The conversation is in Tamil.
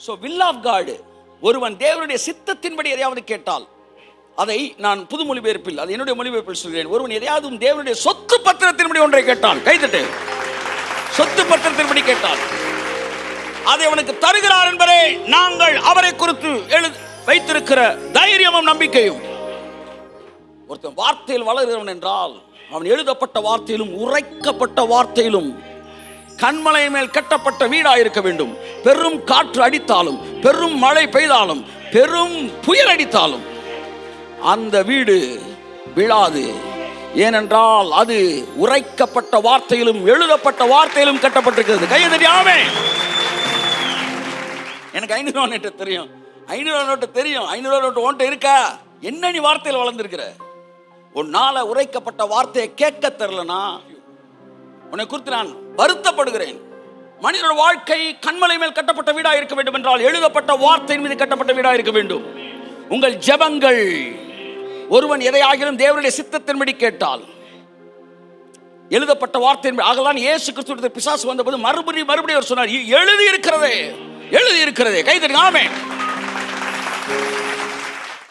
ஸோ வில் ஆஃப் காட், ஒருவன் தேவனுடைய சித்தத்தின்படி எதையாவது கேட்டால், அதை நான் புது மொழிபெயர்ப்பில், அது என்னுடைய மொழிபெயர்ப்பில் சொல்கிறேன், ஒருவன் எதையாவது தேவனுடைய சொத்து பத்திரத்தின்படி ஒன்றை கேட்டால், கைத்தட்டு, சொத்து பத்திரத்தின்படி கேட்டால் அதை அவனுக்கு தருகிறார் என்பதை நாங்கள் அவரை குறித்து வைத்திருக்கிற தைரியமும் நம்பிக்கையும். ஒருத்தன் வார்த்தையில் வளர்கிறவன் என்றால் அவன் எழுதப்பட்ட வார்த்தையிலும் உரைக்கப்பட்ட வார்த்தையிலும் கண்மலை மேல் கட்டப்பட்ட வீடாக இருக்க வேண்டும். பெரும் காற்று அடித்தாலும், பெரும் மழை பெய்தாலும், பெரும் புயல் அடித்தாலும் அந்த வீடு விழாது. ஏனென்றால் அது உரைக்கப்பட்ட வார்த்தையிலும் எழுதப்பட்ட வார்த்தையிலும் கட்டப்பட்டிருக்கிறது. கையை தெரியாமே. எனக்கு 500 நோட்டு தெரியும், 500 நோட்டு தெரியும், 500 நோட்டு உன்கிட்ட இருக்கா? என்ன நீ வார்த்தையில் வளர்ந்துருக்கிற? உன்னால உரைக்கப்பட்ட வார்த்தையை கேட்க தெரியலனா உன்னை குறித்து நான் வருத்தப்படுகிறேன். மனிதனோட வாழ்க்கை கண்மலை மேல் கட்டப்பட்ட வீடாக இருக்க வேண்டும் என்றால் எழுதப்பட்ட வார்த்தையின் மீது கட்டப்பட்ட வீடாக இருக்க வேண்டும். உங்கள் ஜெபங்கள், ஒருவன் எதையாகிலும் தேவனுடைய சித்தத்தின்படி கேட்டால் எழுதப்பட்ட வார்த்தையின், ஆகலாம் இயேசு கிறிஸ்து பிசாசு வந்தபோது மறுபடியும் அவர் சொன்னார், எழுதி இருக்கிறதே, எழுதி இருக்கிறதே. கைதட்டி ஆமென்.